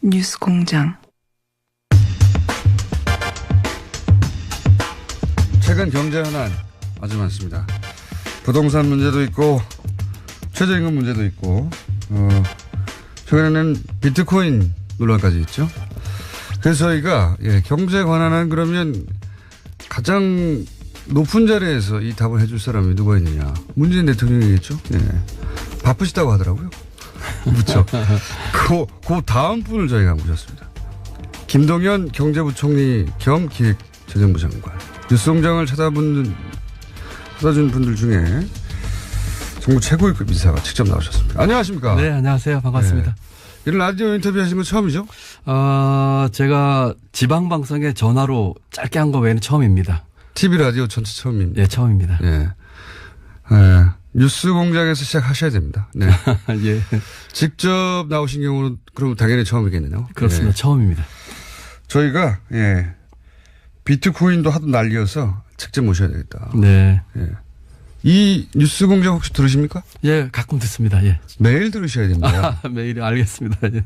뉴스공장. 최근 경제 현안 아주 많습니다. 부동산 문제도 있고 최저임금 문제도 있고 최근에는 비트코인 논란까지 있죠. 그래서 저희가 경제 관한은 그러면 가장 높은 자리에서 이 답을 해줄 사람이 누가 있느냐. 문재인 대통령이겠죠. 바쁘시다고 하더라고요. 그렇죠. 그 다음 분을 저희가 모셨습니다. 김동연 경제부총리 겸 기획재정부 장관. 뉴스공장을 찾아준 분들 중에 정부 최고위급 인사가 직접 나오셨습니다. 안녕하십니까? 네, 안녕하세요. 반갑습니다. 이런 라디오 인터뷰 하신 건 처음이죠? 제가 지방방송에 전화로 짧게 한 거 외에는 처음입니다. TV 라디오 전체 처음입니다. 예, 처음입니다. 뉴스공장에서 시작하셔야 됩니다. 네. 예. 직접 나오신 경우는 그러면 당연히 처음이겠네요. 그렇습니다. 처음입니다. 저희가 비트코인도 하도 난리여서 직접 모셔야 되겠다. 네. 이 뉴스공장 혹시 들으십니까? 예, 가끔 듣습니다. 예. 매일 들으셔야 됩니다. 매일 알겠습니다. 예.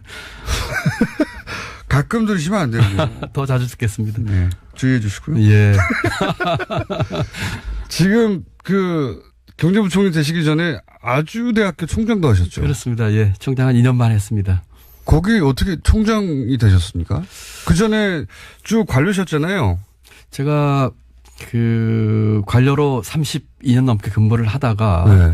가끔 들으시면 안 되고요. 더 자주 듣겠습니다. 네. 주의해 주시고요. 예. 지금 경제부총리 되시기 전에 아주대학교 총장도 하셨죠? 그렇습니다. 예. 총장 한 2년만 했습니다. 거기 어떻게 총장이 되셨습니까? 그 전에 쭉 관료셨잖아요. 제가 관료로 32년 넘게 근무를 하다가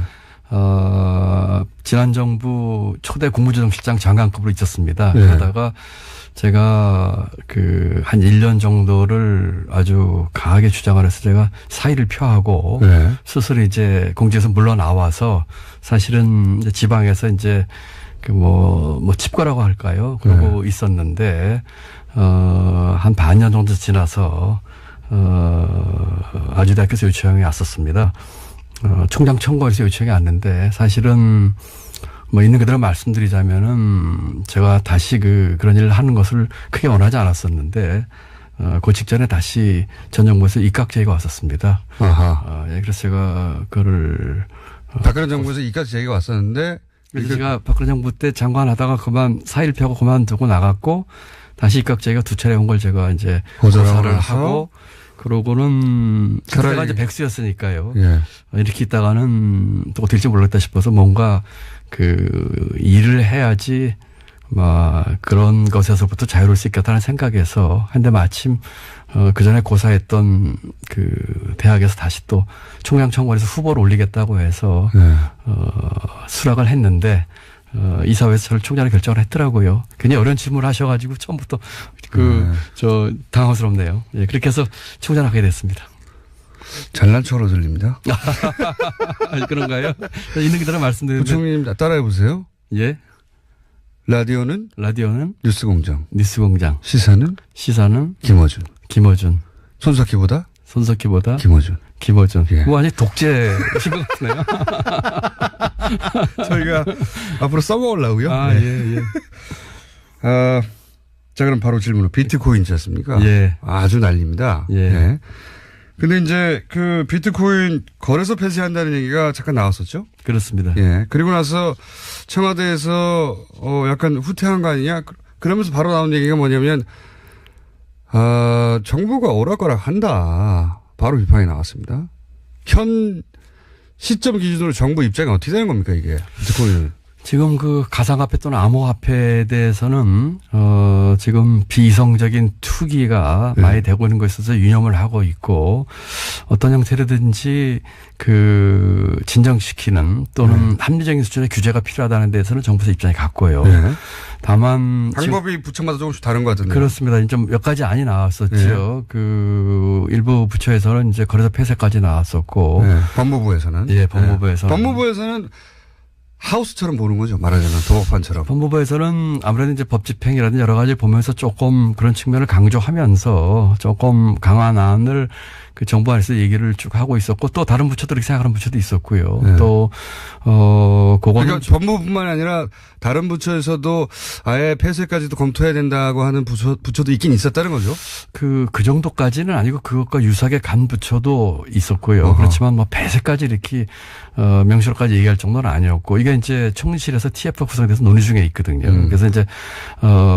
지난 정부 초대 국무조정실장 장관급으로 있었습니다. 그러다가 제가 한 1년 정도를 아주 강하게 주장을 해서 제가 사의를 표하고 스스로 이제 공직에서 물러나와서 사실은 이제 지방에서 이제 칩거라고 할까요? 그러고 있었는데 한 반년 정도 지나서 아주대학교에서 요청이 왔었습니다. 총장 청구에서 요청이 왔는데 사실은 있는 그대로 말씀드리자면은 제가 다시 그런 일을 하는 것을 크게 원하지 않았었는데 그 직전에 다시 전 정부에서 입각 제의가 왔었습니다. 그래서 제가 그거를 박근혜 정부에서 입각 제의가 왔었는데 그래서 제가 박근혜 정부 때 장관하다가 사의를 펴고 그만두고 나갔고 다시 입각 제의가 두 차례 온 걸 제가 이제 고사를 하고 그러고는 제가 이제 백수였으니까요. 이렇게 있다가는 또 될지 몰랐다 싶어서 뭔가 일을 해야지 그런 것에서부터 자유로울 수 있겠다는 생각에서 한데 마침 그 전에 고사했던 대학에서 다시 또 총장 청구에서 후보를 올리겠다고 해서 수락을 했는데 이사회에서 저를 총장으로 결정을 했더라고요. 굉장히 어려운 질문을 하셔가지고 처음부터 당황스럽네요. 예, 그렇게 해서 총장을 하게 됐습니다. 잘난 척으로 들립니다. 그런가요? 있는 그대로 말씀드리는데. 부총리님 따라해 보세요. 예. 라디오는 뉴스공장. 시사는 김어준. 손석희보다 김어준. 예. 완전 독재신 것 같네요. 저희가 앞으로 써먹으려고요. 예. 자, 그럼 바로 질문으로 비트코인이지 않습니까? 예. 아주 난립니다. 예. 근데 이제 비트코인 거래소 폐쇄한다는 얘기가 잠깐 나왔었죠? 그렇습니다. 예. 그리고 나서 청와대에서 약간 후퇴한 거 아니냐? 그러면서 바로 나온 얘기가 뭐냐면, 정부가 오락가락 한다. 바로 비판이 나왔습니다. 현 시점 기준으로 정부 입장이 어떻게 되는 겁니까, 이게? 비트코인은. 지금 가상화폐 또는 암호화폐에 대해서는 지금 비이성적인 투기가 많이 되고 있는 것에 있어서 유념을 하고 있고 어떤 형태로든지 진정시키는 또는 합리적인 수준의 규제가 필요하다는 데에서는 정부에서 입장이 같고요. 다만 방법이 부처마다 조금씩 다른 것 같은데요. 그렇습니다. 좀 몇 가지 안이 나왔었죠. 일부 부처에서는 이제 거래소 폐쇄까지 나왔었고 법무부에서는. 예, 법무부에서는. 법무부에서는 하우스처럼 보는 거죠. 말하자면 도박판처럼. 법무부에서는 아무래도 이제 법 집행이라든지 여러 가지 보면서 조금 그런 측면을 강조하면서 조금 강한 안을 그 정부 안에서 얘기를 쭉 하고 있었고 또 다른 부처들이 생각하는 부처도 있었고요. 네. 또 그거는 그러니까 법무부뿐만 아니라 다른 부처에서도 아예 폐쇄까지도 검토해야 된다고 하는 부처도 있긴 있었다는 거죠. 그 정도까지는 아니고 그것과 유사하게 간 부처도 있었고요. 어허. 그렇지만 뭐 폐쇄까지 이렇게 명시로까지 얘기할 정도는 아니었고 이게 이제 총리실에서 TF 구성돼서 논의 중에 있거든요. 그래서 이제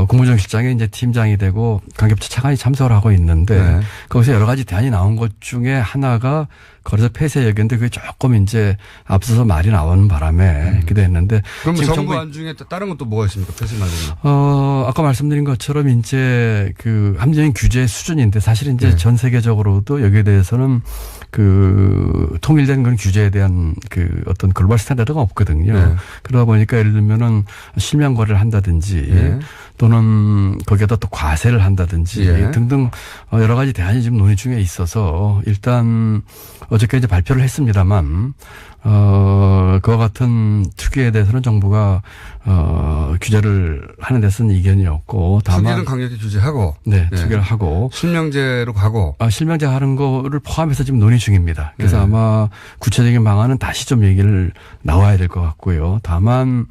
국무정실장이 이제 팀장이 되고 관계부처 차관이 참석을 하고 있는데 네. 거기서 여러 가지 대안이 나온 것 중에 하나가 거래소 폐쇄 얘기인데 그게 조금 이제 앞서서 말이 나오는 바람에 기도했는데 그럼 지금 정부 정부 안 중에 다른 것도 뭐가 있습니까? 폐쇄 말고는. 아까 말씀드린 것처럼 이제 그 합리적인 규제 수준인데 사실 이제 네. 전 세계적으로도 여기에 대해서는 그 통일된 그런 규제에 대한 그 어떤 글로벌 스탠다드가 없거든요. 네. 그러다 보니까 예를 들면은 실명 거래를 한다든지 네. 또는 거기에다 또 과세를 한다든지 예. 등등 여러 가지 대안이 지금 논의 중에 있어서 일단 어저께 이제 발표를 했습니다만 그와 같은 투기에 대해서는 정부가 규제를 하는 데서는 이견이 없고 다만 투기는 강력히 규제하고 네, 네. 투기를 하고 실명제로 가고 실명제 하는 거를 포함해서 지금 논의 중입니다. 그래서 네. 아마 구체적인 방안은 다시 좀 얘기를 나와야 될 것 같고요. 다만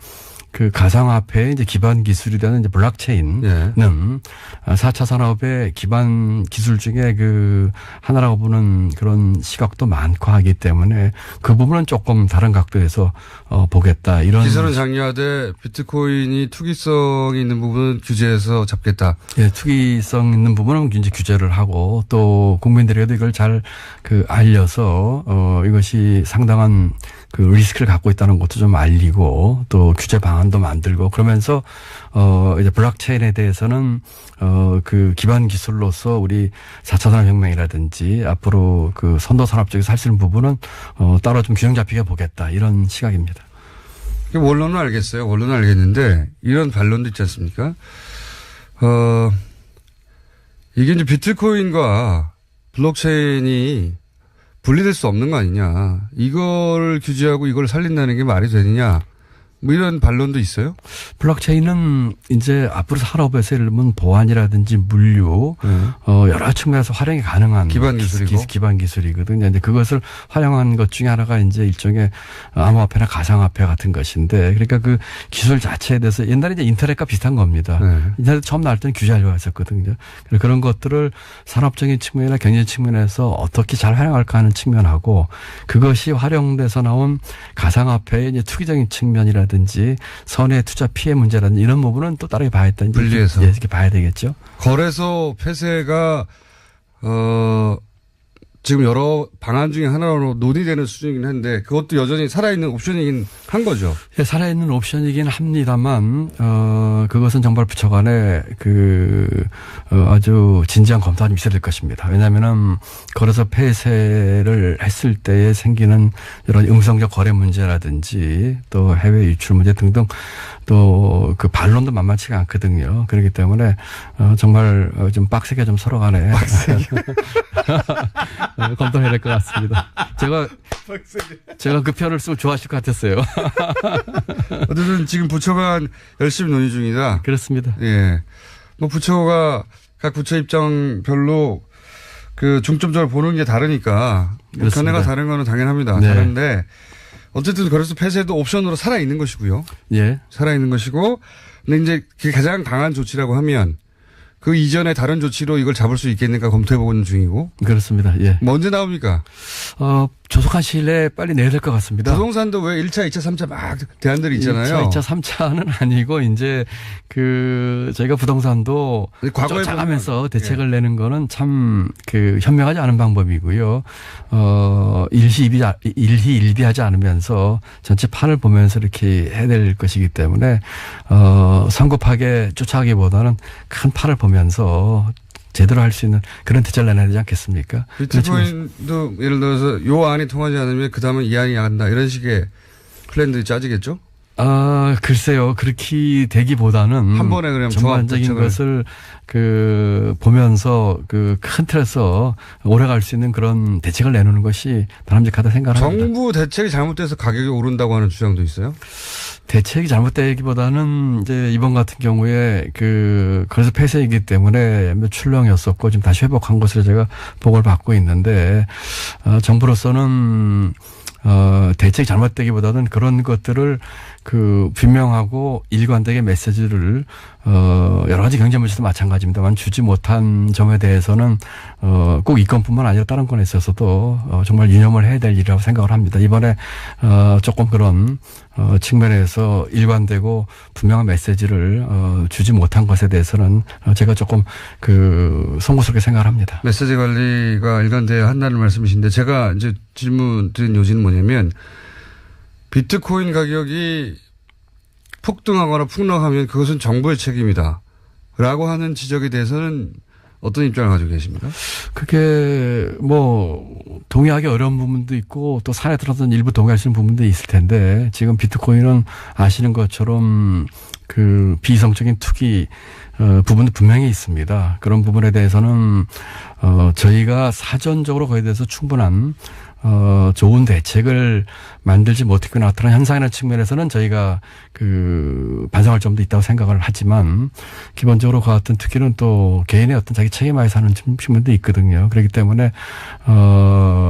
그 가상화폐의 이제 기반 기술이라는 이제 블록체인은 네. 4차 산업의 기반 기술 중에 그 하나라고 보는 그런 시각도 많고 하기 때문에 그 부분은 조금 다른 각도에서 보겠다. 이런 기술은 장려하되 비트코인이 투기성이 있는 부분은 규제해서 잡겠다. 예, 투기성 있는 부분은 이제 규제를 하고 또 국민들에게도 이걸 잘 그 알려서 이것이 상당한 그 리스크를 갖고 있다는 것도 좀 알리고 또 규제 방안도 만들고 그러면서 이제 블록체인에 대해서는 그 기반 기술로서 우리 4차 산업혁명이라든지 앞으로 그 선도 산업 쪽에서 할 수 있는 부분은 따로 좀 균형 잡히게 보겠다 이런 시각입니다. 원론은 알겠어요. 원론은 알겠는데 이런 반론도 있지 않습니까? 이게 이제 비트코인과 블록체인이 분리될 수 없는 거 아니냐. 이걸 규제하고 이걸 살린다는 게 말이 되느냐. 뭐 이런 반론도 있어요? 블록체인은 이제 앞으로 산업에서 예를 들면 보안이라든지 물류 여러 측면에서 활용이 가능한 기반 기술이고 기반 기술이거든요. 근데 그것을 활용한 것 중에 하나가 이제 일종의 암호화폐나 가상화폐 같은 것인데 그러니까 그 기술 자체에 대해서 옛날에 이제 인터넷과 비슷한 겁니다. 네. 인터넷 처음 나올 때는 규제하려고 했었거든요. 그런 것들을 산업적인 측면이나 경제 측면에서 어떻게 잘 활용할까 하는 측면하고 그것이 활용돼서 나온 가상화폐의 이제 투기적인 측면이라든지 선의 투자 피해 문제라든지 이런 부분은 또 다르게 봐야 했다. 분리해서. 이렇게 봐야 되겠죠. 거래소 폐쇄가 지금 여러 방안 중에 하나로 논의되는 수준이긴 한데 그것도 여전히 살아있는 옵션이긴 한 거죠. 예, 살아있는 옵션이긴 합니다만 그것은 정말 부처 간에 아주 진지한 검토가 좀 있어야 될 것입니다. 왜냐하면은 거래소 폐쇄를 했을 때에 생기는 이런 음성적 거래 문제라든지 또 해외 유출 문제 등등 또 그 반론도 만만치가 않거든요. 그렇기 때문에 정말 좀 빡세게 좀 서로 간에 검토해야 될 것 같습니다. 제가 그 편을 쓰고 좋아하실 것 같았어요. 어쨌든 지금 부처가 열심히 논의 중이다. 그렇습니다. 예. 뭐 부처가 각 부처 입장별로 그 중점적으로 보는 게 다르니까 견해가 다른 거는 당연합니다. 네. 다른데 어쨌든 거래소 폐쇄도 옵션으로 살아 있는 것이고요. 예. 살아 있는 것이고 근데 이제 그게 가장 강한 조치라고 하면 그 이전에 다른 조치로 이걸 잡을 수 있겠는가 검토해보는 중이고. 그렇습니다. 예. 뭐 언제 나옵니까? 조속한 시일 내에 빨리 내야 될 것 같습니다. 부동산도 왜 1차, 2차, 3차 막 대안들이 있잖아요. 1차, 2차, 3차는 아니고 이제 저희가 부동산도 과거에 쫓아가면서 대책을 내는 거는 참 현명하지 않은 방법이고요. 일희일비하지 않으면서 전체 판을 보면서 이렇게 해야 될 것이기 때문에 성급하게 쫓아가기보다는 큰 판을 보면서 제대로 할 수 있는 그런 대책을 내놔야 되지 않겠습니까? 비트코인도 예를 들어서 요 안이 통하지 않으면 그 다음은 이 안이 한다. 이런 식의 플랜들이 짜지겠죠? 글쎄요. 그렇게 되기보다는 한 번에 그냥 전반적인 것을 보면서 큰 틀에서 오래 갈 수 있는 그런 대책을 내놓는 것이 바람직하다 생각합니다. 정부 대책이 잘못돼서 가격이 오른다고 하는 주장도 있어요? 대책이 잘못되기보다는 이제 이번 같은 경우에 그래서 폐쇄이기 때문에 출렁이었었고 지금 다시 회복한 것으로 제가 보고를 받고 있는데, 정부로서는 대책이 잘못되기보다는 그런 것들을 분명하고 일관되게 메시지를 여러 가지 경제 문제도 마찬가지입니다만 주지 못한 점에 대해서는 꼭 이 건뿐만 아니라 다른 건에 있어서도 정말 유념을 해야 될 일이라고 생각을 합니다. 이번에 조금 그런 측면에서 일관되고 분명한 메시지를 주지 못한 것에 대해서는 제가 조금 송구스럽게 생각을 합니다. 메시지 관리가 일관되어야 한다는 말씀이신데, 제가 이제 질문 드린 요지는 뭐냐면, 비트코인 가격이 폭등하거나 폭락하면 그것은 정부의 책임이다 라고 하는 지적에 대해서는 어떤 입장을 가지고 계십니까? 그게 동의하기 어려운 부분도 있고 또 사례 들어서 일부 동의하시는 부분도 있을 텐데, 지금 비트코인은 아시는 것처럼 비이성적인 투기 부분도 분명히 있습니다. 그런 부분에 대해서는 저희가 사전적으로 거기에 대해서 충분한 좋은 대책을 만들지 못했고 나타난 현상이라는 측면에서는 저희가 반성할 점도 있다고 생각을 하지만, 기본적으로 그 같은 투기는 또 개인의 어떤 자기 책임하에 사는 측면도 있거든요. 그렇기 때문에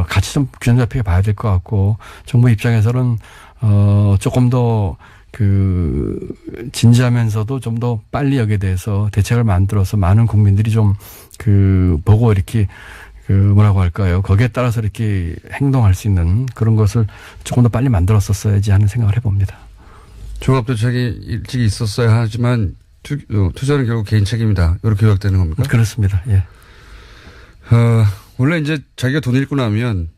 같이 좀 균형 잡히게 봐야 될 것 같고, 정부 입장에서는 조금 더 진지하면서도 좀 더 빨리 여기에 대해서 대책을 만들어서 많은 국민들이 좀 보고 이렇게 뭐라고 할까요? 거기에 따라서 이렇게 행동할 수 있는 그런 것을 조금 더 빨리 만들었었어야지 하는 생각을 해봅니다. 종합대책이 일찍 있었어야 하지만 투자는 결국 개인 책임이다, 이렇게 요약되는 겁니까? 그렇습니다. 예. 원래 이제 자기가 돈 잃고 나면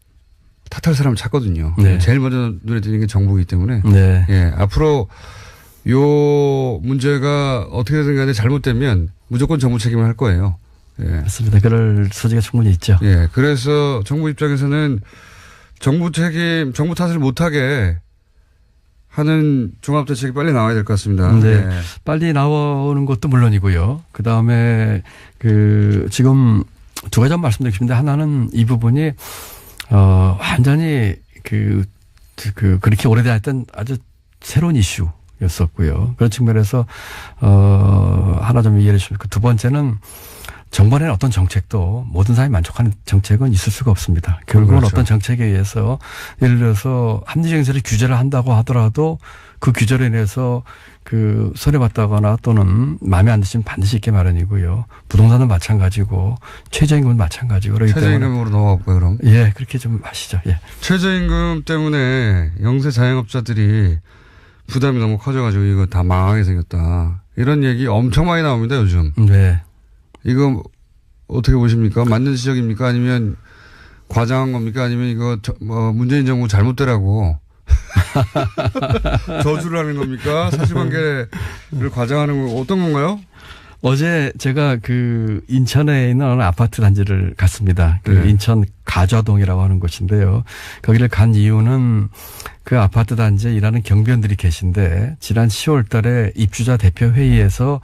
탓할 사람 찾거든요. 네. 제일 먼저 눈에 띄는 게 정부이기 때문에. 네. 예, 앞으로 요 문제가 어떻게든 간에 잘못되면 무조건 정부 책임을 할 거예요. 예. 맞습니다. 그럴 소지가 충분히 있죠. 예. 그래서 정부 입장에서는 정부 탓을 못하게 하는 종합대책이 빨리 나와야 될 것 같습니다. 네. 예. 빨리 나오는 것도 물론이고요. 그 다음에 지금 두 가지 말씀드리고 싶은데, 하나는 이 부분이 완전히 그렇게 오래됐던 아주 새로운 이슈였었고요. 그런 측면에서 하나 좀 이해해 주시면, 두 번째는 정부의 어떤 정책도 모든 사람이 만족하는 정책은 있을 수가 없습니다. 결국은 그렇죠. 어떤 정책에 의해서 예를 들어서 합리적인 세를 규제를 한다고 하더라도 그 규제로 인해서 손해봤다거나 또는 마음에 안 드시면 반드시 있게 마련이고요. 부동산은 마찬가지고 최저임금은 마찬가지고. 그렇기 최저임금으로 넘어가고요, 그럼. 예, 그렇게 좀 하시죠. 예. 최저임금 때문에 영세 자영업자들이 부담이 너무 커져가지고 이거 다 망하게 생겼다, 이런 얘기 엄청 많이 나옵니다, 요즘. 네. 이거 어떻게 보십니까? 맞는 지적입니까? 아니면 과장한 겁니까? 아니면 이거 문재인 정부 잘못되라고 저주를 하는 겁니까? 사실관계를 과장하는 건 어떤 건가요? 어제 제가 인천에 있는 어느 아파트 단지를 갔습니다. 네. 인천 가좌동이라고 하는 곳인데요. 거기를 간 이유는 그 아파트 단지에 일하는 경비원들이 계신데, 지난 10월 달에 입주자 대표 회의에서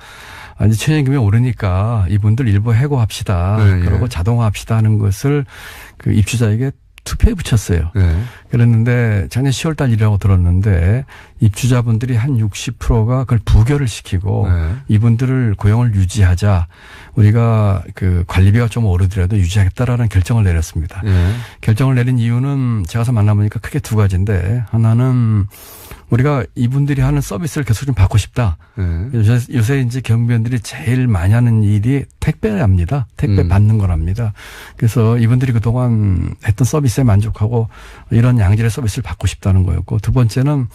이제 최저임금이 오르니까 이분들 일부 해고합시다. 네, 그러고 예. 자동화합시다 하는 것을 입주자에게 투표에 붙였어요. 네. 그랬는데 작년 10월 달 일이라고 들었는데, 입주자분들이 한 60%가 그걸 부결을 시키고 네. 이분들을 고용을 유지하자, 우리가 관리비가 좀 오르더라도 유지하겠다라는 결정을 내렸습니다. 네. 결정을 내린 이유는 제가 가서 만나보니까 크게 두 가지인데, 하나는 우리가 이분들이 하는 서비스를 계속 좀 받고 싶다. 네. 요새 이제 경비원들이 제일 많이 하는 일이 택배랍니다. 택배 받는 거랍니다. 그래서 이분들이 그동안 했던 서비스에 만족하고 이런 양질의 서비스를 받고 싶다는 거였고, 두 번째는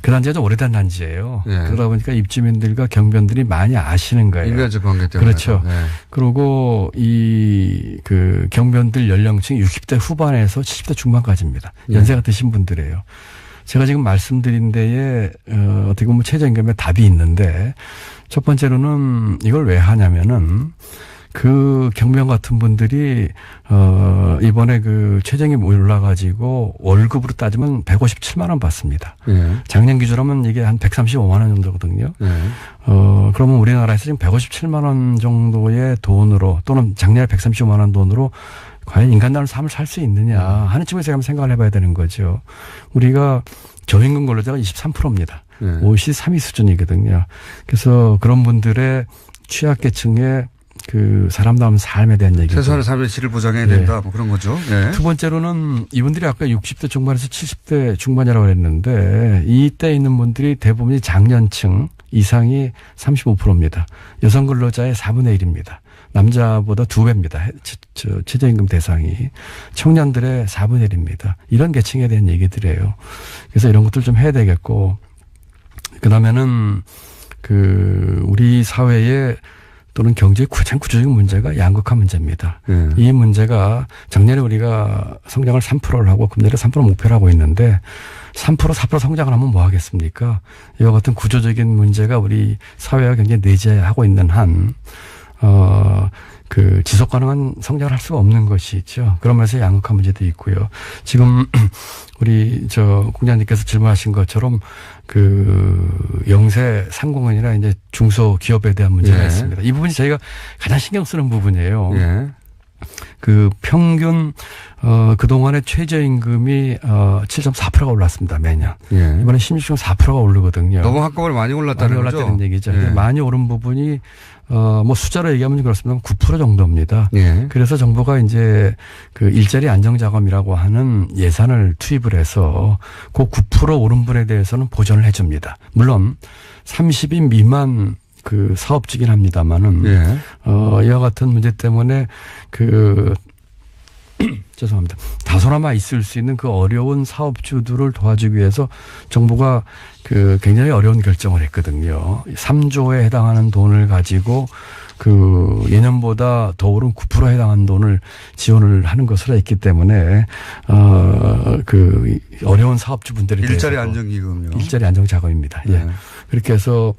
그 단지가 좀 오래된 단지예요. 네. 그러다 보니까 입주민들과 경비원들이 많이 아시는 거예요. 인간적 관계 때문에. 그렇죠. 네. 그리고 경비원들 연령층이 60대 후반에서 70대 중반까지입니다. 연세가 드신 분들이에요. 제가 지금 말씀드린 데에 어떻게 보면 최저임금에 답이 있는데, 첫 번째로는 이걸 왜 하냐면은 경비원 같은 분들이 이번에 최저임금이 올라가지고 월급으로 따지면 157만 원 받습니다. 네. 작년 기준하면 이게 한 135만 원 정도거든요. 네. 그러면 우리나라에서 지금 157만 원 정도의 돈으로, 또는 작년에 135만 원 돈으로 과연 인간다운 삶을 살 수 있느냐 하는 측면에서 한번 생각을 해봐야 되는 거죠. 우리가 저임금 근로자가 23%입니다. OECD 3위 수준이거든요. 그래서 그런 분들의 취약계층의 그 사람다운 삶에 대한 얘기. 최소한의 삶의 질을 보장해야 된다. 뭐 그런 거죠. 두 번째로는 이분들이 아까 60대 중반에서 70대 중반이라고 그랬는데 이때 있는 분들이 대부분이 장년층 이상이 35%입니다. 여성 근로자의 4분의 1입니다. 남자보다 2배입니다. 최저임금 대상이. 청년들의 4분의 1입니다. 이런 계층에 대한 얘기들이에요. 그래서 이런 것들 좀 해야 되겠고, 그 다음에는 우리 사회에 또는 경제의 가장 구조적인 문제가 양극화 문제입니다. 이 문제가 작년에 우리가 성장을 3%를 하고 금년에 3% 목표를 하고 있는데 3%, 4% 성장을 하면 뭐 하겠습니까? 이와 같은 구조적인 문제가 우리 사회와 굉장히 내재하고 있는 한 지속 가능한 성장을 할 수가 없는 것이죠. 그러면서 양극화 문제도 있고요. 지금 우리 공장님께서 질문하신 것처럼 영세 상공인이나 이제 중소기업에 대한 문제가 있습니다. 이 부분이 저희가 가장 신경 쓰는 부분이에요. 평균 그동안의 최저임금이 7.4%가 올랐습니다. 매년. 이번에 16.4%가 오르거든요. 너무 한꺼번에 많이 올랐다는 거죠? 올랐다는 얘기죠. 많이 오른 부분이 숫자로 얘기하면 그렇습니다. 9% 정도입니다. 그래서 정부가 이제 일자리 안정자금이라고 하는 예산을 투입을 해서 그 9% 오른 분에 대해서는 보전을 해 줍니다. 물론 30인 미만 사업주긴 합니다만은 이와 같은 문제 때문에 죄송합니다. 다소나마 있을 수 있는 어려운 사업주들을 도와주기 위해서 정부가 굉장히 어려운 결정을 했거든요. 3조에 해당하는 돈을 가지고 예년보다 더 오른 9%에 해당하는 돈을 지원을 하는 것으로 했기 때문에 어려운 사업주분들이 일자리 안정기금요. 일자리 안정자금입니다. 그렇게 해서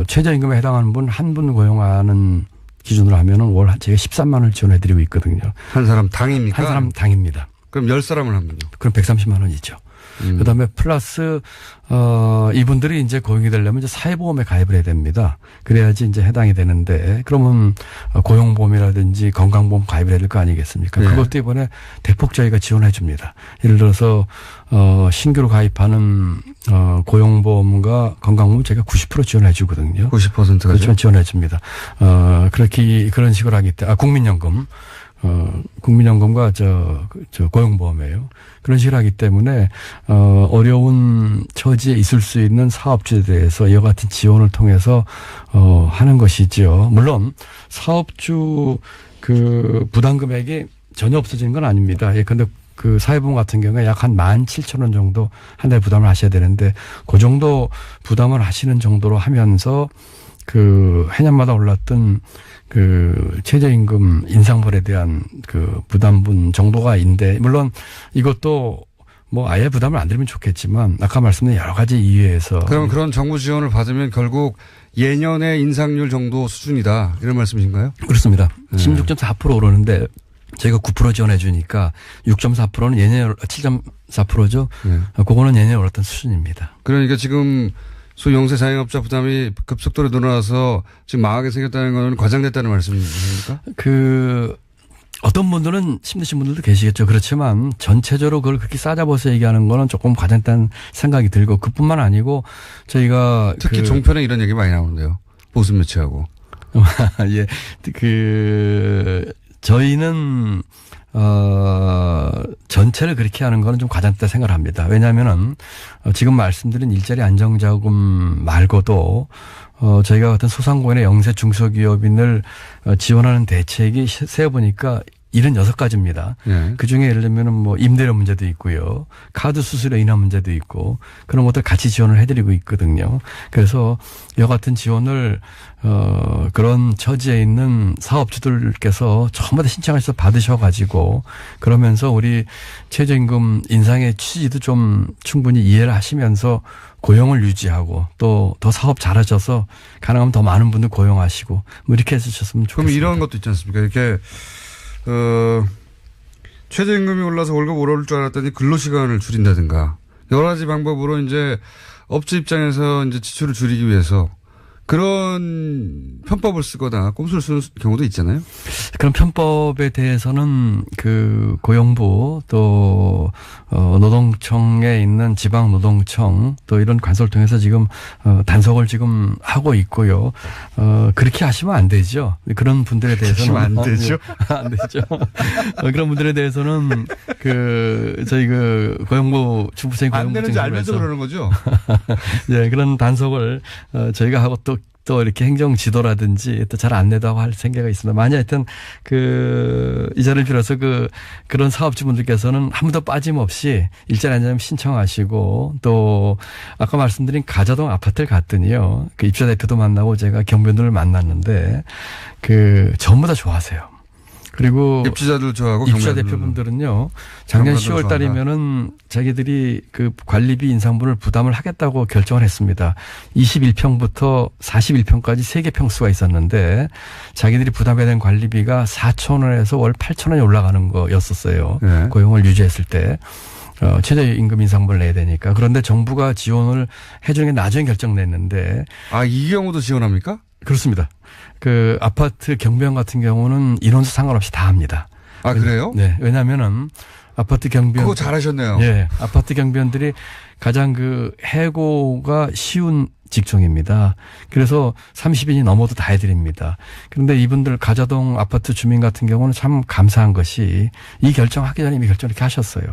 최저임금에 해당하는 분 한 분 고용하는 기준으로 하면은 월 제가 13만 원을 지원해드리고 있거든요. 한 사람 당입니까? 한 사람 당입니다. 그럼 10사람을 하면요? 그럼 130만 원이죠. 그다음에 플러스 이분들이 이제 고용이 되려면 이제 사회보험에 가입을 해야 됩니다. 그래야지 이제 해당이 되는데 그러면 고용보험이라든지 건강보험 가입을 해야 될 거 아니겠습니까? 그것도 이번에 대폭 저희가 지원해 줍니다. 예를 들어서 신규로 가입하는 고용보험과 건강보험 제가 90% 지원해 주거든요. 90%가 그렇지만 지원해 줍니다. 그런 식으로 하기 때문에 국민연금. 국민연금과 고용보험이에요. 그런 식으로 하기 때문에 어려운 처지에 있을 수 있는 사업주에 대해서 이와 같은 지원을 통해서 하는 것이죠. 물론 사업주 부담 금액이 전혀 없어지는 건 아닙니다. 그런데 사회보험 같은 경우에 약 한 17,000원 정도 한 달에 부담을 하셔야 되는데 그 정도 부담을 하시는 정도로 하면서 해년마다 올랐던 최저임금 인상분에 대한 부담분 정도가 있는데, 물론 이것도 아예 부담을 안 드리면 좋겠지만, 아까 말씀드린 여러 가지 이유에서. 그럼 그런 정부 지원을 받으면 결국 예년의 인상률 정도 수준이다. 이런 말씀이신가요? 그렇습니다. 16.4% 오르는데, 저희가 9% 지원해 주니까 6.4%는 예년 7.4%죠. 그거는 예년에 올랐던 수준입니다. 그러니까 지금 영세 자영업자 부담이 급속도로 늘어나서 지금 망하게 생겼다는 건 과장됐다는 말씀입니까? 어떤 분들은 힘드신 분들도 계시겠죠. 그렇지만 전체적으로 그걸 그렇게 싸잡아서 얘기하는 거는 조금 과장됐다는 생각이 들고 그뿐만 아니고 저희가 특히 종편에 이런 얘기 많이 나오는데요. 보수 매체하고. 예. 저희는 전체를 그렇게 하는 거는 좀 과장됐다 생각을 합니다. 왜냐하면은 지금 말씀드린 일자리 안정자금 말고도 저희가 같은 소상공인의 영세 중소기업인을 지원하는 대책이 세어보니까 76가지입니다. 그중에 예를 들면 임대료 문제도 있고요. 카드 수수료 인하 문제도 있고 그런 것들 같이 지원을 해드리고 있거든요. 그래서 이와 같은 지원을 그런 처지에 있는 사업주들께서 전부 다 신청해서 받으셔가지고 그러면서 우리 최저임금 인상의 취지도 좀 충분히 이해를 하시면서 고용을 유지하고 또 더 사업 잘하셔서 가능하면 더 많은 분들 고용하시고 이렇게 해주셨으면 좋겠습니다. 그럼 이런 것도 있지 않습니까? 이렇게 최저임금이 올라서 월급 오를 줄 알았더니 근로시간을 줄인다든가 여러 가지 방법으로 이제 업체 입장에서 이제 지출을 줄이기 위해서 그런 편법을 쓰거나 꼼수를 쓰는 경우도 있잖아요. 그런 편법에 대해서는 그 고용부 또 노동청에 있는 지방노동청 또 이런 관서를 통해서 지금 단속을 지금 하고 있고요. 그렇게 하시면 안 되죠. 그런 분들에 대해서는 안 되죠. 안 되죠. 그런 분들에 대해서는 그 저희 그 고용부 주부생 안 되는지 알면서 그러는 거죠. 네, 그런 단속을 저희가 하고 또 이렇게 행정 지도라든지 또 잘 안 내다고 할 생각이 있습니다. 만약 하여튼 이 자리를 빌어서 그런 사업주분들께서는 한 번도 빠짐없이 일자리 안정금 신청하시고 또 아까 말씀드린 가자동 아파트를 갔더니요. 그 입주자 대표도 만나고 제가 경비원들을 만났는데 전부 다 좋아하세요. 그리고 입주자들 좋아하고 입주자 대표분들은요. 작년 10월 달이면은 자기들이 그 관리비 인상분을 부담을 하겠다고 결정을 했습니다. 21평부터 41평까지 3개 평수가 있었는데 자기들이 부담해야 되는 관리비가 4,000원에서 월 8,000원이 올라가는 거였었어요. 네. 고용을 유지했을 때. 최저임금 인상분을 내야 되니까. 그런데 정부가 지원을 해주는 게 나중에 결정냈는데. 이 경우도 지원합니까? 그렇습니다. 그 아파트 경비원 같은 경우는 인원수 상관없이 다 합니다. 그래요? 네. 왜냐면은 아파트 경비원. 그거 잘하셨네요. 네. 아파트 경비원들이 가장 해고가 쉬운 직종입니다. 그래서 30인이 넘어도 다 해드립니다. 그런데 이분들 가자동 아파트 주민 같은 경우는 참 감사한 것이 이 결정하기 전에 이미 결정을 이렇게 하셨어요.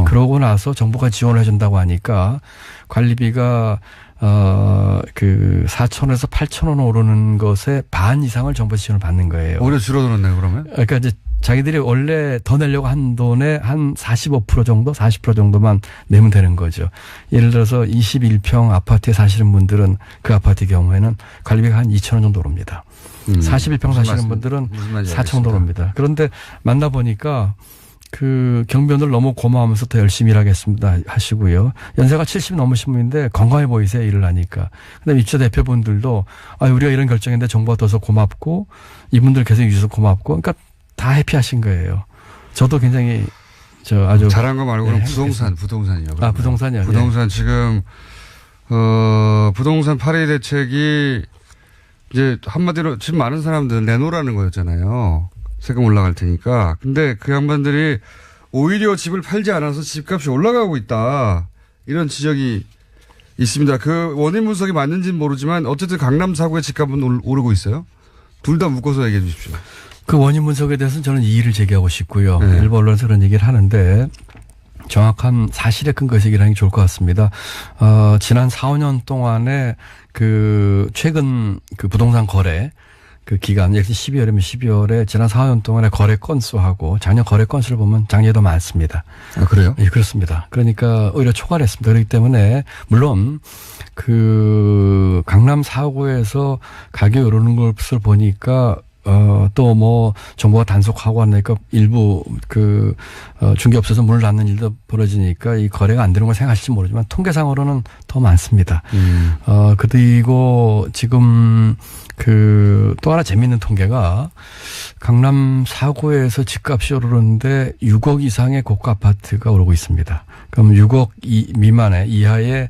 그러고 나서 정부가 지원을 해준다고 하니까 관리비가 4,000원에서 8,000원 오르는 것에 반 이상을 정부에서 지원을 받는 거예요. 오히려 줄어들었네요, 그러면? 그러니까 이제 자기들이 원래 더 내려고 한 돈의 한 45% 정도, 40% 정도만 내면 되는 거죠. 예를 들어서 21평 아파트에 사시는 분들은 그 아파트 경우에는 관리비가 한 2,000원 정도 오릅니다. 41평 사시는 분들은 4,000원 오릅니다. 그런데 만나보니까 그 경비원들 너무 고마워하면서 더 열심히 일하겠습니다 하시고요. 연세가 70 넘으신 분인데 건강해 보이세요, 일을 하니까. 그다음에 입주자 대표분들도 우리가 이런 결정인데 정부가 둬서 고맙고 이분들 계속 유지해서 고맙고 그러니까 다 해피하신 거예요. 저도 굉장히 아주 잘한 거 말고는 부동산이요. 부동산이요. 부동산 지금 부동산 파리 대책이 이제 한마디로 집 많은 사람들 내놓으라는 거였잖아요. 세금 올라갈 테니까. 근데 그 양반들이 오히려 집을 팔지 않아서 집값이 올라가고 있다. 이런 지적이 있습니다. 그 원인 분석이 맞는지는 모르지만 어쨌든 강남 4구의 집값은 오르고 있어요. 둘 다 묶어서 얘기해 주십시오. 그 원인 분석에 대해서는 저는 이의를 제기하고 싶고요. 네. 일부 언론에서 그런 얘기를 하는데 정확한 사실에 근거해서 얘기를 하는 게 좋을 것 같습니다. 지난 4, 5년 동안에 최근 부동산 거래 기간, 예를 들어 12월이면 12월에 지난 4, 5년 동안의 거래 건수하고 작년 거래 건수를 보면 작년에 더 많습니다. 그래요? 예, 그렇습니다. 그러니까 오히려 초과했습니다. 그렇기 때문에 물론 강남 4구에서 가격이 오르는 것을 보니까 또 정부가 단속하고 하니까 일부 중개업소에서 문을 닫는 일도 벌어지니까 이 거래가 안 되는 걸 생각하실지 모르지만 통계상으로는 더 많습니다. 그리고 지금 또 하나 재미있는 통계가 강남 4구에서 집값이 오르는데 6억 이상의 고가 아파트가 오르고 있습니다. 그럼 6억 미만의 이하의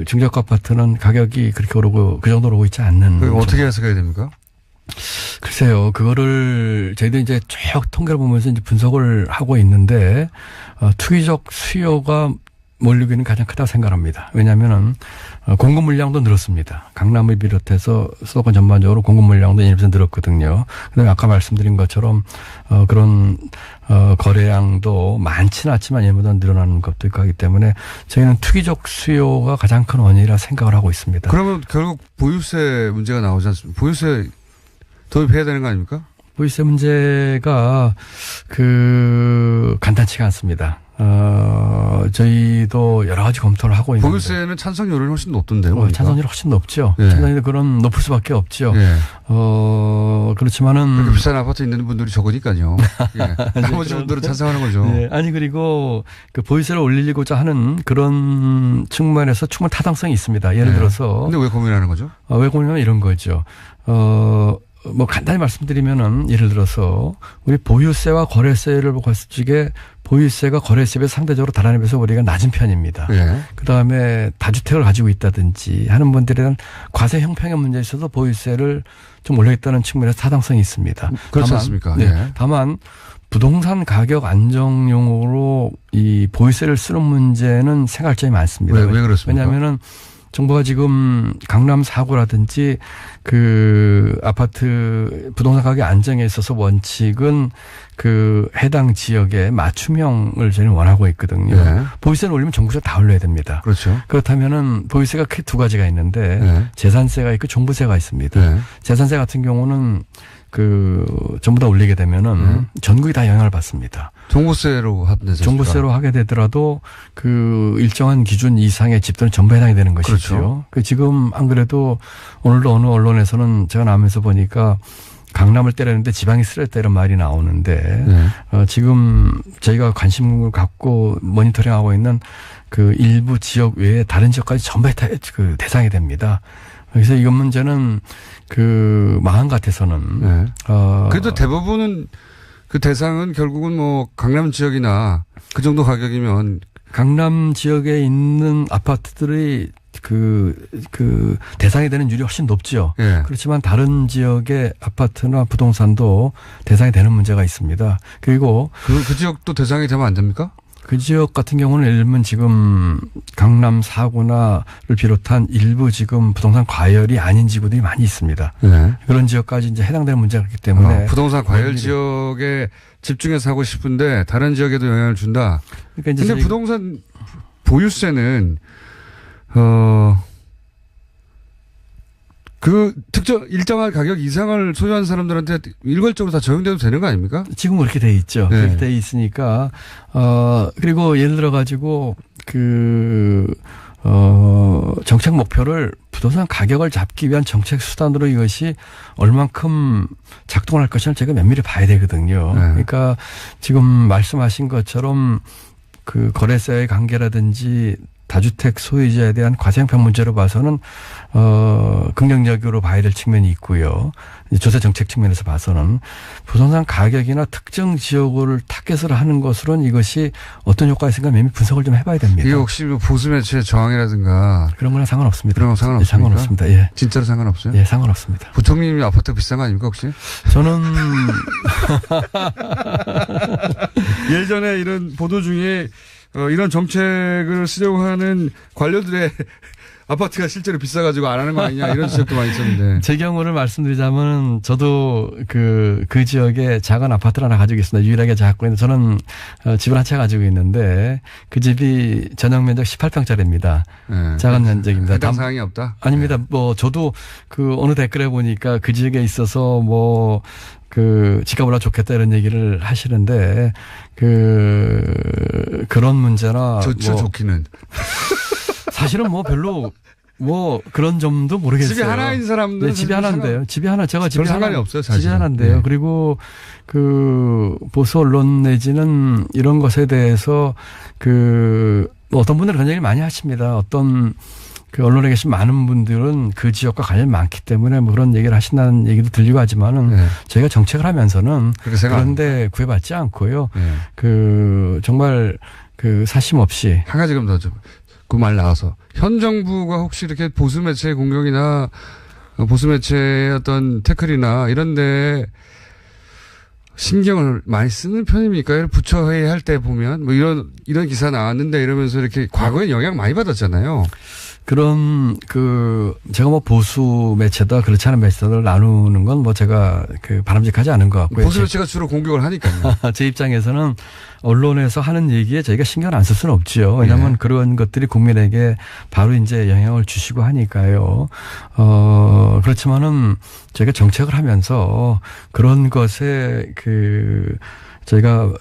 중저가 아파트는 가격이 그렇게 오르고 그 정도로 오르고 있지 않는. 그럼 어떻게 해석해야 됩니까? 글쎄요, 그거를 저희도 이제 쭉 통계를 보면서 이제 분석을 하고 있는데, 투기적 수요가 몰리기는 가장 크다고 생각합니다. 왜냐하면은, 공급 물량도 늘었습니다. 강남을 비롯해서 수도권 전반적으로 공급 물량도 1% 늘었거든요. 그 다음에 아까 말씀드린 것처럼, 그런, 거래량도 많지는 않지만 얘보다 늘어나는 것도 있고 하기 때문에 저희는 투기적 수요가 가장 큰 원인이라 생각을 하고 있습니다. 그러면 결국 보유세 문제가 나오지 않습니까? 보유세 도입해야 되는 거 아닙니까? 보유세 문제가 간단치가 않습니다. 저희도 여러 가지 검토를 하고 있는데. 보유세는 찬성률이 훨씬 높던데요. 찬성률이 훨씬 높죠. 네. 찬성률이 그럼 높을 수밖에 없죠. 네. 그렇지만은. 비싼 아파트 있는 분들이 적으니까요. 예. 나머지 분들은 찬성하는 거죠. 네. 아니, 그리고 보유세를 올리고자 하는 그런 측면에서 충분히 타당성이 있습니다. 예를 들어서. 근데 왜 고민하는 거죠? 왜 고민하면 이런 거죠. 뭐 간단히 말씀드리면은 예를 들어서 우리 보유세와 거래세를 봤을 적에 보유세가 거래세에 비해서 상대적으로 다른 비해서 우리가 낮은 편입니다. 예. 그다음에 다주택을 가지고 있다든지 하는 분들에 대한 과세 형평의 문제에 있어서 보유세를 좀 올려있다는 측면에서 타당성이 있습니다. 그렇지 않습니까? 네. 예. 다만 부동산 가격 안정용으로 이 보유세를 쓰는 문제는 생각할 점이 많습니다. 왜 그렇습니까? 왜냐하면은 정부가 지금 강남 4구라든지 그 아파트 부동산 가격 안정에 있어서 원칙은 그 해당 지역의 맞춤형을 저희는 원하고 있거든요. 네. 보유세를 올리면 전국적으로 다 올려야 됩니다. 그렇죠. 그렇다면은 보유세가 크게 두 가지가 있는데 네. 재산세가 있고 종부세가 있습니다. 네. 재산세 같은 경우는 그 전부 다 올리게 되면은 전국이 다 영향을 받습니다. 종부세로 하면 종부세로 하게 되더라도 그 일정한 기준 이상의 집들은 전부 해당이 되는 것이죠. 그렇죠. 그 지금 안 그래도 오늘도 어느 언론에서는 제가 나오면서 보니까 강남을 때렸는데 지방이 쓰렸다 이런 말이 나오는데 지금 저희가 관심을 갖고 모니터링하고 있는 그 일부 지역 외에 다른 지역까지 전부 그 대상이 됩니다. 그래서 이건 문제는 그 마음 같아서는 그래도 대부분은 그 대상은 결국은 뭐 강남 지역이나 그 정도 가격이면 강남 지역에 있는 아파트들이 그 대상이 되는 율이 훨씬 높죠. 예. 그렇지만 다른 지역의 아파트나 부동산도 대상이 되는 문제가 있습니다. 그리고 그 지역도 대상이 되면 안 됩니까? 그 지역 같은 경우는 예를 들면 지금 강남 4구나를 비롯한 일부 지금 부동산 과열이 아닌 지구들이 많이 있습니다. 네. 그런 지역까지 이제 해당되는 문제가 있기 때문에. 부동산 과열 지역에 집중해서 하고 싶은데 다른 지역에도 영향을 준다. 그러니까 근데 부동산 보유세는 그 특정 일정한 가격 이상을 소유한 사람들한테 일괄적으로 다 적용돼도 되는 거 아닙니까? 지금 그렇게 돼 있죠. 네. 그렇게 돼 있으니까 그리고 예를 들어 가지고 정책 목표를 부동산 가격을 잡기 위한 정책 수단으로 이것이 얼만큼 작동을 할 것인지 제가 면밀히 봐야 되거든요. 네. 그러니까 지금 말씀하신 것처럼 그 거래세의 관계라든지 다주택 소유자에 대한 과세형평 문제로 봐서는 긍정적으로 봐야 될 측면이 있고요. 조세 정책 측면에서 봐서는 부동산 가격이나 특정 지역을 타겟으로 하는 것으로는 이것이 어떤 효과가 있을까 면밀히 분석을 좀 해봐야 됩니다. 이게 혹시 보수 매체의 저항이라든가 그런 거랑 상관없습니다. 그런 거 상관없습니까? 예, 상관없습니다. 예. 진짜로 상관없어요? 예, 상관없습니다. 부총리님 아파트 비싼 거 아닙니까 혹시? 저는 예전에 이런 보도 중에 이런 정책을 쓰려고 하는 관료들의 아파트가 실제로 비싸가지고 안 하는 거 아니냐 이런 지적도 많이 있었는데. 제 경우를 말씀드리자면 저도 그 지역에 작은 아파트를 하나 가지고 있습니다. 유일하게 갖고 있는데 저는 집을 한 채 가지고 있는데 그 집이 전용 면적 18평짜리입니다. 네. 작은 면적입니다. 해당 사항이 없다? 아닙니다. 네. 뭐 저도 그 어느 댓글에 보니까 그 지역에 있어서 뭐 그 집값 올라 좋겠다 이런 얘기를 하시는데 그런 문제나 좋죠, 뭐 좋기는. 사실은 뭐 별로 뭐 그런 점도 모르겠어요. 집이 하나인 사람들. 네, 집이 하나인데요. 집이 하나 제가 집이 상관이 하나, 없어요, 사실. 집이 하나인데요. 네. 그리고 그 보수 언론 내지는 이런 것에 대해서 뭐 어떤 분들은 그런 얘기를 많이 하십니다. 어떤 그 언론에 계신 많은 분들은 그 지역과 관련이 많기 때문에 뭐 그런 얘기를 하신다는 얘기도 들리고 하지만은 네. 저희가 정책을 하면서는 그런데 구애받지 않고요. 네. 그 정말 그 사심 없이 한 가지 좀 더 좀 그 말 나와서 현 정부가 혹시 이렇게 보수 매체의 공격이나 보수 매체의 어떤 태클이나 이런데 신경을 많이 쓰는 편입니까? 부처회의 할 때 보면 뭐 이런 기사 나왔는데 이러면서 이렇게 과거에 영향 많이 받았잖아요. 그런 제가 뭐 보수 매체다 그렇지 않은 매체를 나누는 건 뭐 제가 바람직하지 않은 것 같고요. 보수 매체가 주로 공격을 하니까요. 제 입장에서는 언론에서 하는 얘기에 저희가 신경을 안 쓸 수는 없지요. 왜냐하면 네. 그런 것들이 국민에게 바로 이제 영향을 주시고 하니까요. 그렇지만은 저희가 정책을 하면서 그런 것에 저희가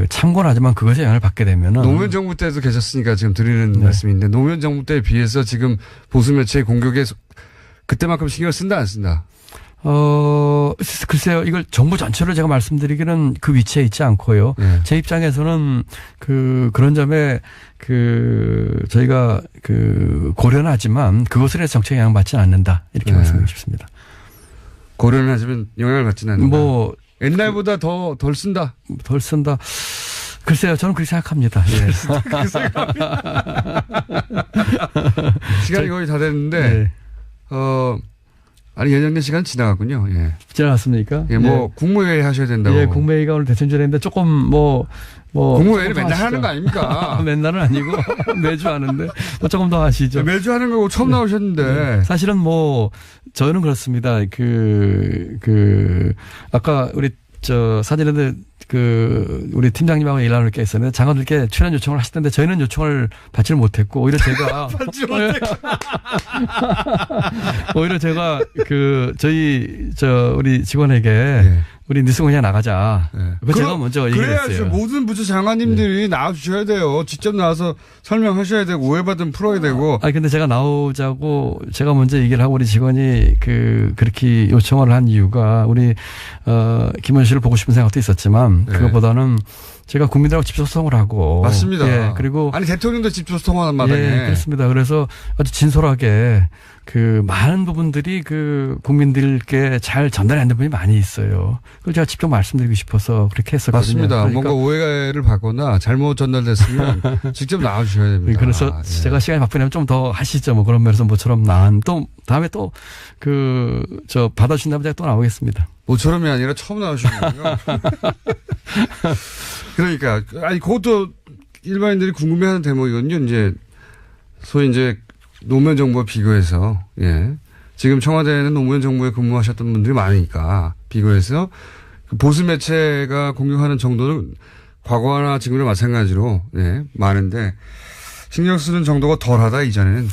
참고는 하지만 그것에 영향을 받게 되면은. 노무현 정부 때도 계셨으니까 지금 드리는 네. 말씀인데 노무현 정부 때에 비해서 지금 보수 매체의 공격에 그때만큼 신경을 쓴다 안 쓴다? 글쎄요. 이걸 정부 전체를 제가 말씀드리기는 그 위치에 있지 않고요. 네. 제 입장에서는 그런 점에 저희가 고려는 하지만 그것에 대해서 정책에 영향받지는 않는다. 이렇게 말씀드리고 싶습니다. 고려는 하지만 영향을 받지는 않는다. 뭐 옛날보다 덜 쓴다. 덜 쓴다. 글쎄요, 저는 그렇게 생각합니다. 예. 시간이 거의 다 됐는데, 네. 아니, 예정된 시간 지나갔군요. 예. 지나갔습니까? 예, 뭐, 국무회의 하셔야 된다고. 예, 국무회의가 오늘 대선전인데 조금 국무회의를 맨날 하는 거 아닙니까? 맨날은 아니고 매주 하는데 뭐 조금 더 하시죠. 매주 하는 거고 처음 나오셨는데. 사실은 뭐 저는 그렇습니다. 아까 우리 사진에도 우리 팀장님하고 일하는 게 있었는데 장관들께 출연 요청을 하시던데 저희는 요청을 받지를 못했고 오히려 제가 오히려 제가 우리 직원에게 네. 우리 뉴스 그냥 나가자. 네. 제가 먼저 얘기를 했어요. 그래야죠. 모든 부처 장관님들이 네. 나와주셔야 돼요. 직접 나와서 설명하셔야 되고 오해받으면 풀어야 되고. 근데 제가 나오자고 제가 먼저 얘기를 하고 우리 직원이 그렇게 요청을 한 이유가 우리 김원희 씨를 보고 싶은 생각도 있었지만 네. 그것보다는 제가 국민들하고 직접 소통을 하고. 맞습니다. 예, 그리고. 아니, 대통령도 직접 소통하는 마당에. 예, 그렇습니다. 그래서 아주 진솔하게 많은 부분들이 국민들께 잘 전달이 안 된 부분이 많이 있어요. 그걸 제가 직접 말씀드리고 싶어서 그렇게 했었거든요. 맞습니다. 그러니까 뭔가 오해를 받거나 잘못 전달됐으면 직접 나와주셔야 됩니다. 그래서 제가 시간이 바쁘면 좀 더 하시죠. 뭐 그런 면에서 모처럼 또 다음에 또 받아주신다면 제가 또 나오겠습니다. 모처럼이 아니라 처음 나오시는군요. 그러니까 아니 그것도 일반인들이 궁금해하는 대목이거든요. 이제 소위 이제 노무현 정부와 비교해서 지금 청와대에는 노무현 정부에 근무하셨던 분들이 많으니까 비교해서 보수 매체가 공격하는 정도는 과거나 지금이나 마찬가지로 많은데 신경 쓰는 정도가 덜하다 이전에는.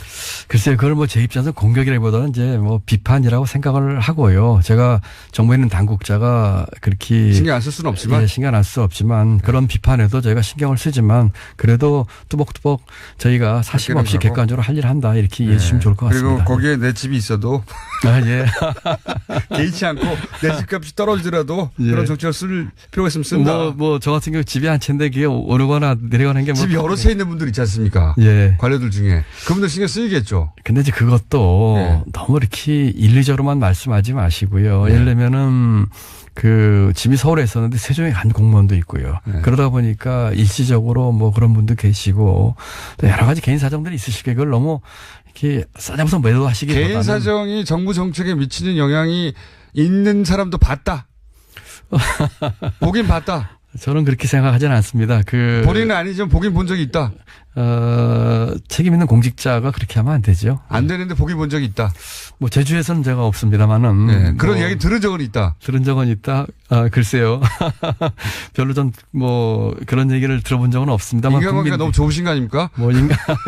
글쎄요, 그걸 뭐 제 입장에서 공격이라기보다는 이제 뭐 비판이라고 생각을 하고요. 제가 정부에 있는 당국자가 그렇게 신경 안 쓸 수는 없지만, 신경 안 쓸 수 없지만 그런 비판에도 저희가 신경을 쓰지만 그래도 뚜벅뚜벅 저희가 사심 없이 객관적으로 할 일을 한다 이렇게 이해해 주시면 좋을 것 같습니다. 그리고 거기에 내 집이 있어도 예. 개의치 않고 내 집값이 떨어지더라도 그런 정책을 쓸 필요가 있으면 쓴다. 저 같은 경우 집이 한 채인데 그게 오르거나 내려가는 게 집 여러 채 있는 분들 있지 않습니까? 예. 관료들 중에 그분들 신경 쓰이겠죠. 근데 이제 그것도 너무 이렇게 일리적으로만 말씀하지 마시고요. 예를 들면은 집이 서울에 있었는데 세종에 간 공무원도 있고요. 그러다 보니까 일시적으로 뭐 그런 분도 계시고 또 여러 가지 개인 사정들이 있으시게 그걸 너무 이렇게 싸잡아서 매도하시기보다는 개인 사정이 정부 정책에 미치는 영향이 있는 사람도 봤다. 보긴 봤다. 저는 그렇게 생각하지는 않습니다. 본인은 아니지만 보긴 본 적이 있다. 책임 있는 공직자가 그렇게 하면 안 되죠. 안 되는데 보긴 본 적이 있다. 뭐 제주에서는 제가 없습니다만은. 그런 이야기 들은 적은 있다. 들은 적은 있다. 글쎄요. 별로 전 그런 얘기를 들어본 적은 없습니다만. 인간관계가 너무 좋으신 거 아닙니까?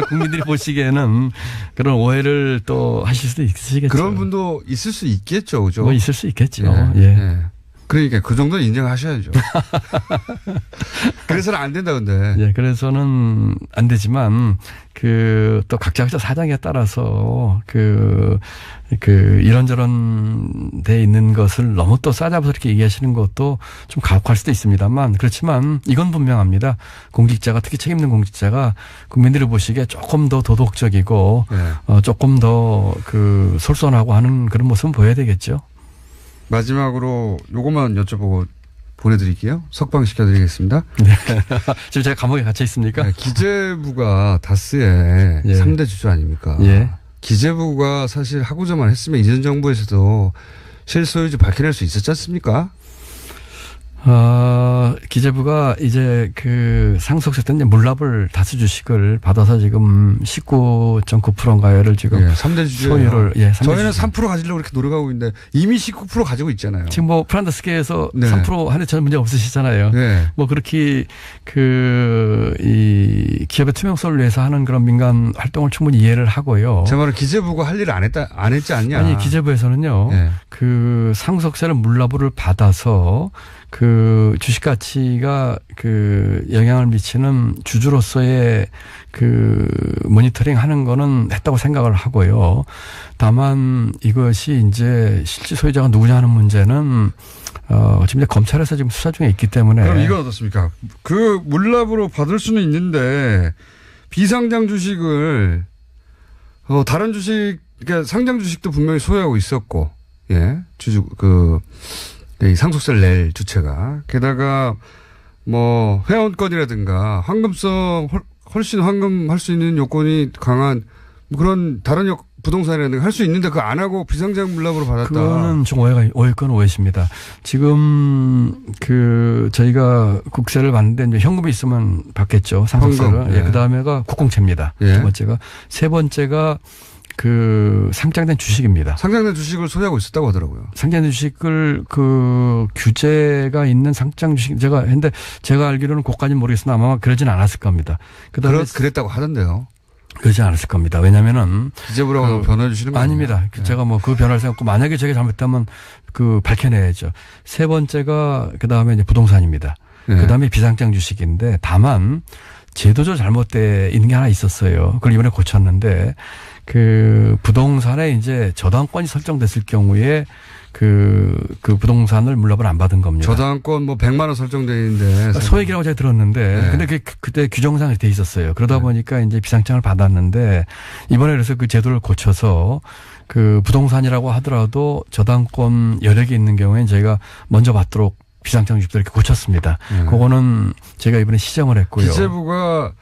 국민들이 보시기에는 그런 오해를 또 하실 수도 있으시겠죠. 그런 분도 있을 수 있겠죠, 그죠? 뭐 있을 수 있겠죠. 예. 그러니까 그 정도는 인정하셔야죠. 그래서는 안 된다, 근데. 예, 그래서는 안 되지만, 또 각자 사정에 따라서, 이런저런 돼 있는 것을 너무 또 싸잡아서 이렇게 얘기하시는 것도 좀 가혹할 수도 있습니다만, 그렇지만 이건 분명합니다. 공직자가, 특히 책임 있는 공직자가 국민들이 보시기에 조금 더 도덕적이고, 조금 더 솔선하고 하는 그런 모습은 보여야 되겠죠. 마지막으로 요것만 여쭤보고 보내드릴게요. 석방시켜드리겠습니다. 네. 지금 제가 감옥에 갇혀 있습니까? 네, 기재부가 다스의 3대 주주 아닙니까? 예. 기재부가 사실 하고자만 했으면 이전 정부에서도 실소유주 밝혀낼 수 있었지 않습니까? 기재부가 이제 상속세 때 물납을 다수 주식을 받아서 지금 19.9%인가요를 지금 3대 주주 소유를 저희는 3% 가지려고 이렇게 노력하고 있는데 이미 19% 가지고 있잖아요. 지금 뭐 프란더스계에서 3% 하는데 전혀 문제 없으시잖아요. 뭐 그렇게 이 기업의 투명성을 위해서 하는 그런 민간 활동을 충분히 이해를 하고요. 제 말은 기재부가 할 일을 안 했지 않냐? 아니 기재부에서는요. 상속세를 물납을 받아서 주식 가치가 영향을 미치는 주주로서의 모니터링 하는 거는 했다고 생각을 하고요. 다만 이것이 이제 실질 소유자가 누구냐 하는 문제는 지금 이제 검찰에서 지금 수사 중에 있기 때문에. 그럼 이건 어떻습니까? 물납으로 받을 수는 있는데 비상장 주식을 다른 주식, 그러니까 상장 주식도 분명히 소유하고 있었고, 이 상속세를 낼 주체가. 게다가 뭐 회원권이라든가 황금성 훨씬 황금할 수 있는 요건이 강한 뭐 그런 다른 부동산이라든가 할 수 있는데 그거 안 하고 비상장 물납으로 받았다. 그거는 좀 오해건 오해십니다. 지금 저희가 국세를 받는데 이제 현금이 있으면 받겠죠. 상속세를. 현금. 예. 그 다음에가 국공채입니다. 예. 두 번째가. 세 번째가 상장된 주식입니다. 상장된 주식을 소유하고 있었다고 하더라고요. 상장된 주식을 규제가 있는 상장 주식 했는데 제가 알기로는 그것까지는 모르겠으나 아마 그러진 않았을 겁니다. 그다음에 그랬다고 하던데요. 그러지 않았을 겁니다. 왜냐면은 기재부라고 변호해 주시는 거 아닙니다. 네. 제가 뭐 그 변화를 생각하고 만약에 제가 잘못하면 밝혀내야죠. 세 번째가 그다음에 이제 부동산입니다. 네. 그다음에 비상장 주식인데 다만 제도적으로 잘못돼 있는 게 하나 있었어요. 그걸 이번에 고쳤는데 부동산에 이제 저당권이 설정됐을 경우에 부동산을 물납을 안 받은 겁니다. 저당권 뭐 100만 원 설정돼 있는데 소액이라고 제가 들었는데 네. 근데 그때 규정상이 돼 있었어요. 그러다 보니까 이제 비상장을 받았는데 이번에 그래서 그 제도를 고쳐서 부동산이라고 하더라도 저당권 여력이 있는 경우에는 저희가 먼저 받도록 비상장 주식도 이렇게 고쳤습니다. 그거는 제가 이번에 시정을 했고요. 기재부가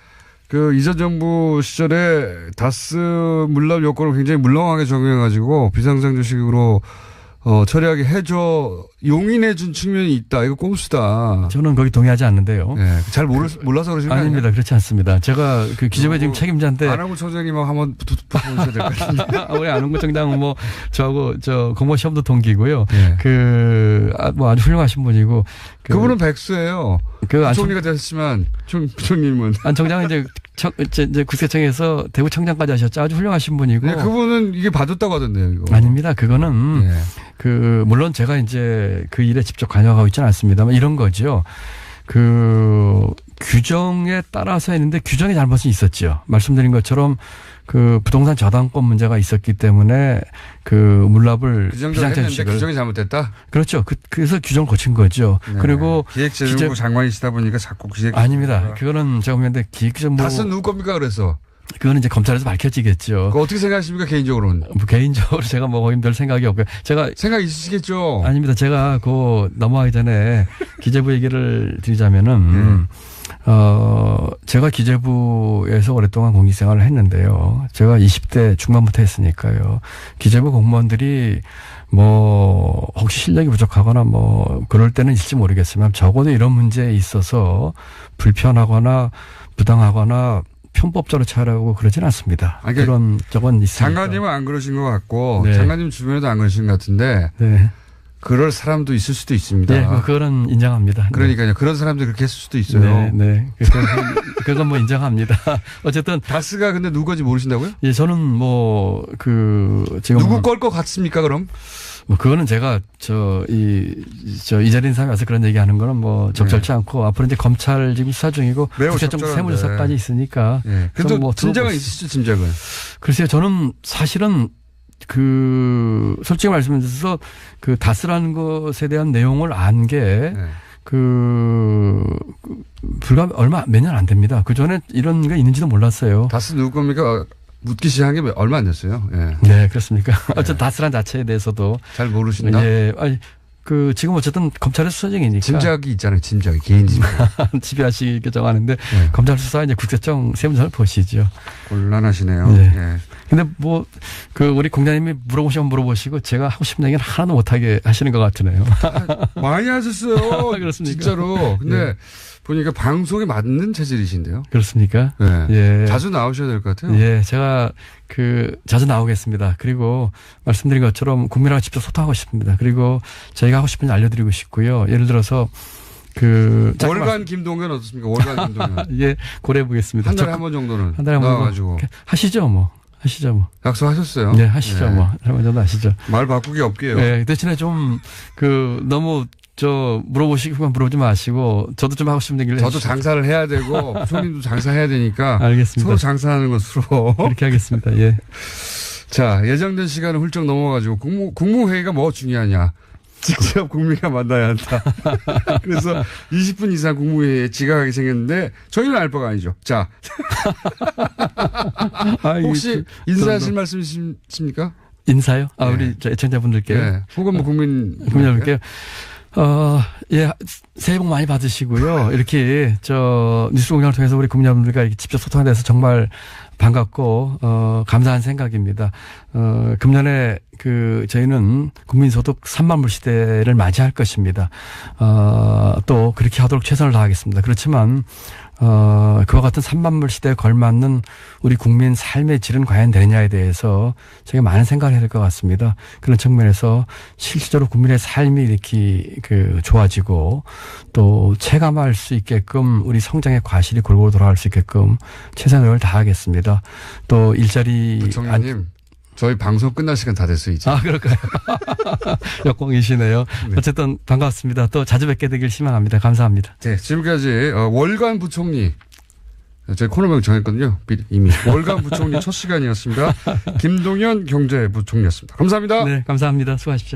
이전 정부 시절에 다스 물납 요건을 굉장히 물렁하게 적용해가지고 비상장 주식으로 처리하게 해줘 용인해 준 측면이 있다. 이거 꼼수다. 저는 거기 동의하지 않는데요. 네. 잘 몰라서 그러시는 거 아닙니다. 그렇지 않습니다. 제가 기재부의 지금 책임자인데. 안홍구 청장님하고 한번 붙어보셔야 될 것 같은데. 우리 안홍구 청장은 뭐 저하고 공무원 시험도 동기고요. 네. 뭐 아주 훌륭하신 분이고. 그분은 백수예요. 총리가 됐지만 부총님은. 안 청장은 이제 국세청에서 대구청장까지 하셨죠. 아주 훌륭하신 분이고. 네, 그분은 이게 받았다고 하던데요, 이거. 아닙니다. 그거는 네. 물론 제가 이제 그 일에 직접 관여하고 있지는 않습니다만 이런 거죠. 규정에 따라서 했는데 규정의 잘못이 있었죠. 말씀드린 것처럼 부동산 저당권 문제가 있었기 때문에 물납을 비상장 주식을 규정이 잘못됐다. 그렇죠. 그래서 규정을 고친 거죠. 네. 그리고 기획재정부 장관이시다 보니까 자꾸 아닙니다. 그거는 제가 보는데 기획재정부 다스는 누구 겁니까 그래서? 그거는 이제 검찰에서 밝혀지겠죠. 그거 어떻게 생각하십니까 개인적으로는? 개인적으로 제가 뭐 거기 별 생각이 없고요. 제가 생각 있으시겠죠. 아닙니다. 제가 넘어가기 전에 기재부 얘기를 드리자면은 제가 기재부에서 오랫동안 공직생활을 했는데요. 제가 20대 중반부터 했으니까요. 기재부 공무원들이 뭐 혹시 실력이 부족하거나 뭐 그럴 때는 있을지 모르겠지만 적어도 이런 문제에 있어서 불편하거나 부당하거나 편법적으로 처리하고 그러진 않습니다. 그런 적은 있습니다. 장관님은 안 그러신 것 같고 네. 장관님 주변에도 안 그러신 것 같은데 네. 그럴 사람도 있을 수도 있습니다. 네, 그거는 인정합니다. 그러니까요. 네. 그런 사람들이 그렇게 했을 수도 있어요. 네, 네. 그건 뭐 인정합니다. 어쨌든 다스가 근데 누구인지 모르신다고요? 예, 저는 지금 누구 걸 것 같습니까? 그럼? 그거는 제가 이 자리에 있는 사람이 와서 그런 얘기하는 거는 뭐 적절치 않고 앞으로 이제 검찰 지금 수사 중이고 국세청 세무조사까지 있으니까. 네. 그래도 짐작은 있으시죠, 짐작은. 글쎄요, 저는 사실은 솔직히 말씀드려서 다스라는 것에 대한 내용을 안 게 불과 몇 년 안 됩니다. 그 전에 이런 게 있는지도 몰랐어요. 다스 누구 겁니까? 묻기 시작한 게 얼마 안 됐어요. 예. 네, 그렇습니까? 어쨌든 다스란 자체에 대해서도 잘 모르신다. 예, 지금 어쨌든 검찰의 수사 중이니까 짐작이 있잖아요. 짐작이 개인 짐작. 지배하시게 정하는데 검찰 수사 이제 국세청 세무조사를 보시죠. 곤란하시네요. 네. 예. 근데 우리 공장님이 물어보시면 물어보시고 제가 하고 싶은 얘기는 하나도 못하게 하시는 것 같으네요. 많이 하셨어요. 그렇습니까? 진짜로. 근데 보니까 방송에 맞는 체질이신데요. 그렇습니까? 네. 예. 자주 나오셔야 될 것 같아요. 예. 제가 자주 나오겠습니다. 그리고 말씀드린 것처럼 국민하고 직접 소통하고 싶습니다. 그리고 저희가 하고 싶은 일 알려드리고 싶고요. 예를 들어서 월간 김동연 어떻습니까? 월간 김동연. 예. 고려해 보겠습니다. 한 달에 한 번 정도는. 한 달에 한 번 나와가지고. 하시죠 뭐. 약속하셨어요? 네, 하시죠. 네. 뭐. 한 번 정도 하시죠. 말 바꾸기 없게요. 네. 대신에 좀 너무 물어보시기만 물어보지 마시고 저도 좀 하고 싶은 얘기를 저도 장사를 해야 되고 부총님도 장사해야 되니까 알겠습니다. 서로 장사하는 것으로 그렇게 하겠습니다. 예. 자, 예정된 시간을 훌쩍 넘어가지고 국무회의가 뭐 중요하냐. 직접 국민과 만나야 한다. 그래서 20분 이상 국무회의에 지각하게 생겼는데 저희는 알 바가 아니죠. 자, 혹시 인사하실 말씀 있습니까? 인사요? 아, 네. 우리 저 애청자분들께. 네. 혹은 뭐 국민여러분께. 예, 새해 복 많이 받으시고요. 이렇게 뉴스공장을 통해서 우리 국민여러분들과 이렇게 직접 소통에 대해서 정말 반갑고, 감사한 생각입니다. 금년에 저희는 국민소득 3만 불 시대를 맞이할 것입니다. 또 그렇게 하도록 최선을 다하겠습니다. 그렇지만, 그와 같은 3만 불 시대에 걸맞는 우리 국민 삶의 질은 과연 되느냐에 대해서 제가 많은 생각을 해야 될 것 같습니다. 그런 측면에서 실질적으로 국민의 삶이 이렇게 좋아지고 또 체감할 수 있게끔 우리 성장의 과실이 골고루 돌아갈 수 있게끔 최선의 노력을 다하겠습니다. 또 일자리. 부총리님. 저희 방송 끝날 시간 다 됐어요, 이제. 아, 그럴까요? 역공이시네요. 네. 어쨌든 반갑습니다. 또 자주 뵙게 되길 희망합니다. 감사합니다. 네, 지금까지 월간 부총리. 저희 코너명 정했거든요. 이미. 월간 부총리 첫 시간이었습니다. 김동연 경제부총리였습니다. 감사합니다. 네, 감사합니다. 수고하십시오.